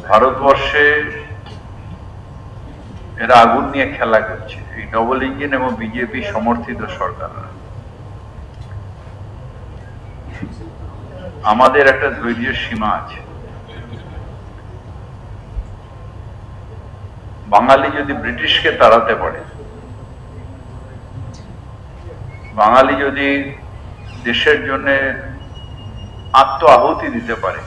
ভারতবর্ষে এরা আগুন নিয়ে খেলা করছে, এই ডবল ইঞ্জিন এবং বিজেপি সমর্থিত সরকাররা। আমাদের একটা ধৈর্যের সীমা আছে। বাঙালি যদি ব্রিটিশকে তাড়াতে পারে, বাঙালি যদি দেশের জন্য আত্ম আহুতি দিতে পারে,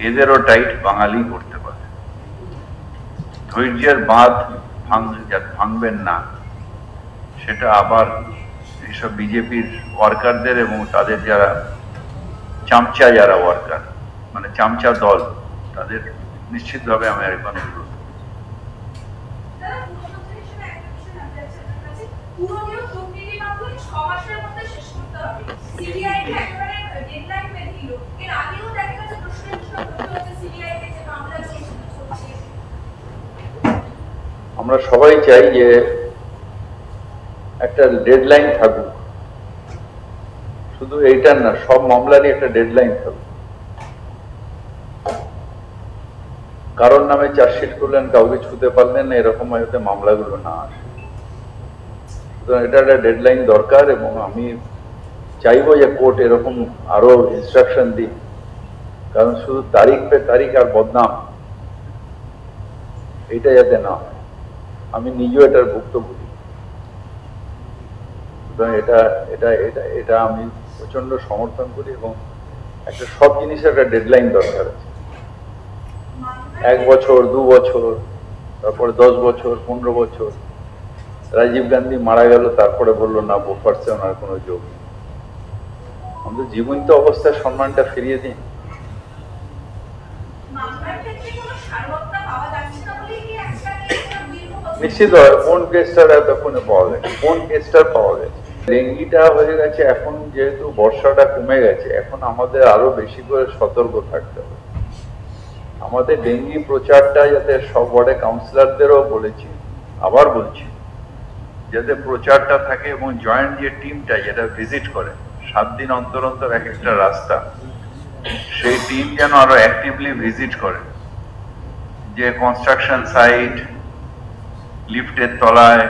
এদেরও টাইট বাঙালি করতে পারে। ধৈর্যের বাঁধ ভাঙবেন না, সেটা আবার এইসব বিজেপির ওয়ার্কারদের এবং তাদের যারা চামচা যারা ওয়ার্কার, মানে চামচা দল, তাদের নিশ্চিতভাবে আমি আরেকবার অনুরোধ। আমরা সবাই চাই যে একটা ডেডলাইন থাকুক, শুধু এইটার না, সব মামলারই একটা ডেডলাইন থাকুক। কারোর নামে চার্জশিট করলেন, কাউকে ছুতে পারলেন না, এরকম হয়তো মামলাগুলো না আসে। সুতরাং এটা একটা ডেডলাইন দরকার, এবং আমি চাইবো যে কোর্ট এরকম আরো ইনস্ট্রাকশন দিক, কারণ শুধু তারিখ পে তারিখ আর বদনাম, এটা যাতে না হয়। আমি নিজেও এটার ভুক্তভোগী। সুতরাং এটা এটা এটা এটা আমি প্রচন্ড সমর্থন করি, এবং একটা সব জিনিসের একটা ডেডলাইন দরকার আছে। 1 বছর, 2 বছর, তারপরে 10 বছর, 15 বছর। রাজীব গান্ধী মারা গেল, তারপরে বললো না, বোফার্সে ওনার কোনো যোগ নেই। আমাদের জীবন্ত অবস্থায় সম্মানটা ফিরিয়ে দিন। নিশ্চিত হয় কোন কেসটার এতক্ষণে পাওয়া গেছে, কোন কেসটার পাওয়া গেছে। ডেঙ্গিটা হয়ে গেছে, এখন যেহেতু বর্ষাটা কমে গেছে, এখন আমাদের আরো বেশি করে সতর্ক থাকতে হবে। আমাদের ডেঙ্গি প্রচারটা যাতে সব ওয়ার্ডে কাউন্সিলরদেরও বলেছি, আবার বলছি, যাতে প্রচারটা থাকে, এবং জয়েন্ট যে টিমটা যেটা ভিজিট করে 7 দিন অন্তর অন্তর এক একটা রাস্তা, সেই টিম যেন আরো অ্যাক্টিভলি ভিজিট করে, যে কনস্ট্রাকশন সাইট, লিফটের তলায়,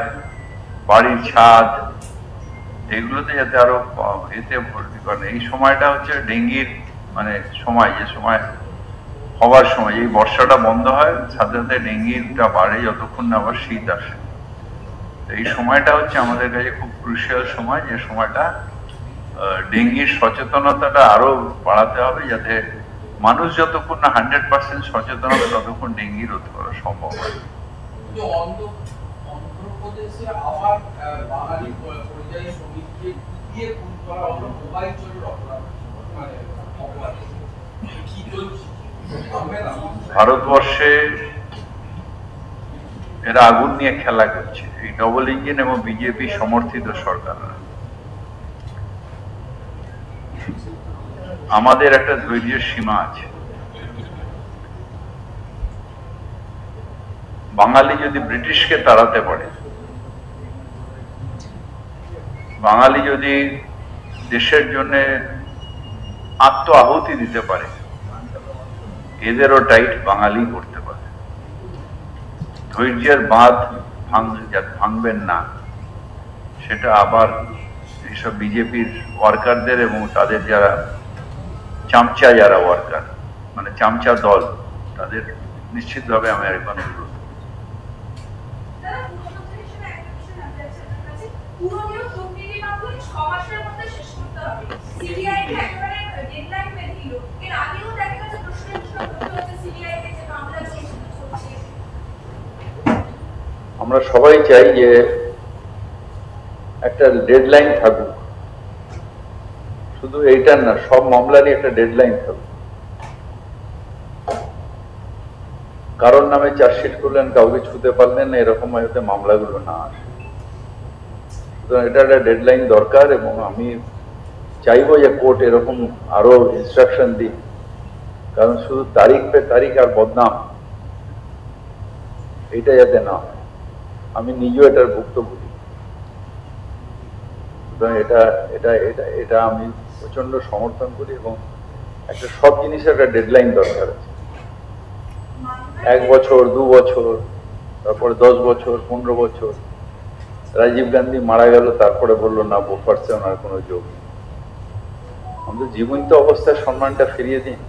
বাড়ির ছাদ, এগুলোতে যাতে আরো এতে ভর্তি করেন। এই সময়টা হচ্ছে ডেঙ্গির মানে সময়, যে সময় হওয়ার সময়, এই বর্ষাটা বন্ধ হয়, সাথে সাথে ডেঙ্গিটা বাড়ে যতক্ষণ না আবার শীত আসে। এই সময়টা হচ্ছে আমাদের কাছে খুব ক্রুশিয়াল সময়, যে সময়টা ডেঙ্গির সচেতনতাটা আরো বাড়াতে হবে, যাতে মানুষ যতক্ষণ না 100% সচেতন হবে, ততক্ষণ ডেঙ্গি রোধ করা সম্ভব হয়। অন্ধ্রপ্রদেশে আবার বাঙালি পরিযায়ী শ্রমিককে দিয়ে খুন করা হলো মোবাইল চোরের অপরাধ, মানে অপরাধ কি চলছে? ভারতবর্ষে এরা আগুন নিয়ে খেলা করছে, এই ডবল ইঞ্জিন এবং বিজেপি সমর্থিত সরকাররা। আমাদের একটা ধৈর্যের সীমা আছে। বাঙালি যদি ব্রিটিশকে তাড়াতে পারে, বাঙালি যদি দেশের জন্য আত্ম আহুতি দিতে পারে, এদেরও টাইট বাঙালি করতে পারে। ধৈর্যের বাঁধ ভাঙবেন না, সেটা আবার এইসব বিজেপির ওয়ার্কারদের এবং তাদের যারা চামচা যারা ওয়ার্কার, মানে চামচা দল, তাদের নিশ্চিতভাবে আমি আরেকবার অনুরোধ। আমরা সবাই চাই যে একটা ডেডলাইন থাকুক, শুধু এইটার না, সব মামলারই একটা ডেডলাইন থাকুক। কারোর নামে চার্জশিট করলেন, কাউকে ছুতে পারলেন না, এরকম হয়তো মামলাগুলো না আসে। সুতরাং এটা একটা ডেডলাইন দরকার, এবং আমি চাইবো যে কোর্ট এরকম আরো ইনস্ট্রাকশন দিক, কারণ শুধু তারিখ পে তারিখ আর বদনাম, এটা যাতে না হয়। আমি নিজেও এটার ভুক্তভোগী। সুতরাং এটা এটা এটা এটা আমি প্রচন্ড সমর্থন করি, এবং একটা সব জিনিসের একটা ডেডলাইন দরকার আছে। 1 বছর 2 বছর, তারপরে 10 বছর, 15 বছর। রাজীব গান্ধী মারা গেল, তারপরে বললো না বোফার্সে ওনার কোনো যোগ নেই। আমাদের জীবন্ত অবস্থায় সম্মানটা ফিরিয়ে দিন।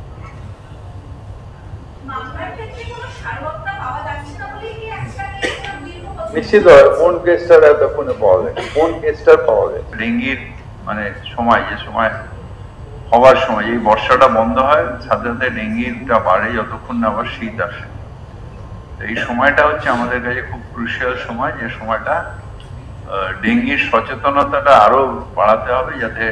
নিশ্চিত কোন কেসটার এতক্ষণে পাওয়া যায়, কোন কেসটার পাওয়া যায়। ডেঙ্গির মানে সময়, যে সময় হওয়ার সময়, এই বর্ষাটা বন্ধ হয় সাথে সাথে ডেঙ্গিটা বাড়ে যতক্ষণ না আবার শীত আসে। এই সময়টা হচ্ছে আমাদের কাছে খুব ক্রুশিয়াল সময়, যে সময়টা ডেঙ্গির সচেতনতাটা আরো বাড়াতে হবে, যাতে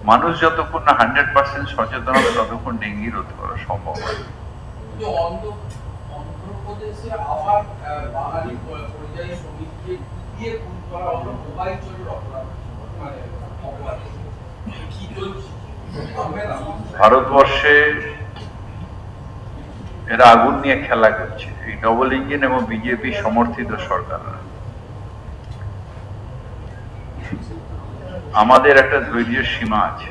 মানুষ যতক্ষণ না 100% সচেতন হবে ততক্ষণ ডেঙ্গি রোধ করা সম্ভব হয়। অন্ধ্রপ্রদেশে আবার বাঙালি পরিযায়ী শ্রমিককে কুপিয়ে খুন করা হলো মোবাইল চোরের অপরাধ, মানে অপরাধ কি চলছে ভারতবর্ষে? এরা আগুন নিয়ে খেলা করছে, এই ডবল ইঞ্জিন এবং বিজেপি সমর্থিত সরকাররা। আমাদের একটা ধৈর্যের সীমা আছে।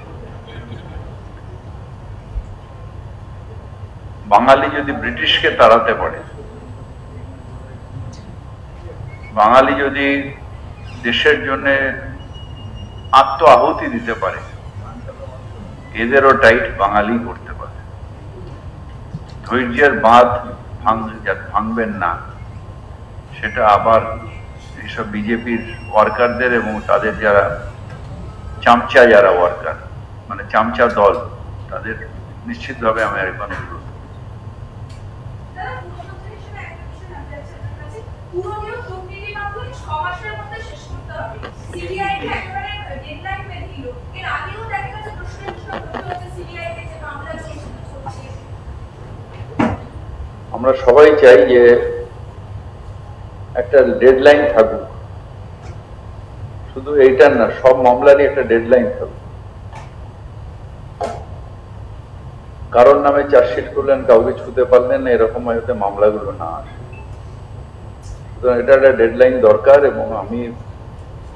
বাঙালি যদি ব্রিটিশকে তাড়াতে পারে, বাঙালি যদি দেশের জন্য আত্ম আহুতি দিতে পারে, এদেরও টাইট বাঙালি করতে পারে। ধৈর্যের বাঁধ ভাঙবেন না, সেটা আবার এইসব বিজেপির ওয়ার্কারদের এবং তাদের যারা চামচা, যারা ওয়ার্কার মানে চামচা দল, তাদের নিশ্চিতভাবে আমি এখন অনুরোধ। আমরা সবাই চাই যে একটা ডেডলাইন থাকুক, শুধু এইটার না, সব মামলারই একটা ডেডলাইন থাকুক। কারোর নামে চার্জশিট করলেন, কাউকে ছুতে পারলেন না, এরকম যাতে মামলাগুলো না আসে। সুতরাং এটা একটা ডেডলাইন দরকার, এবং আমি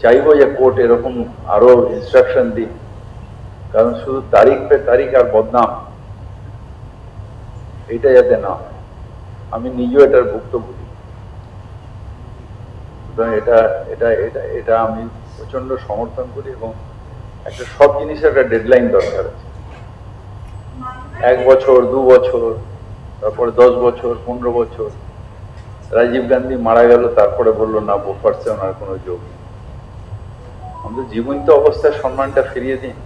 চাইবো যে কোর্ট এরকম আরো ইনস্ট্রাকশন দিক, কারণ শুধু তারিখ পে তারিখ আর বদনাম, এটা যাতে না হয়। আমি নিজেও এটার ভুক্তভোগী। সুতরাং এটা এটা এটা এটা আমি প্রচন্ড সমর্থন করি, এবং একটা সব জিনিসের একটা ডেডলাইন দরকার আছে। 1 বছর 2 বছর, তারপরে 10 বছর, 15 বছর। রাজীব গান্ধী মারা গেল, তারপরে বললো না বোফার্সে ওনার কোনো যোগ নেই। আমাদের জীবন্ত অবস্থায় সম্মানটা ফিরিয়ে দিন।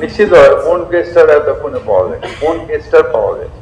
নিশ্চিত কোন কেসটার এতক্ষণে পাওয়া যায়, কোন কেসটার পাওয়া যায়।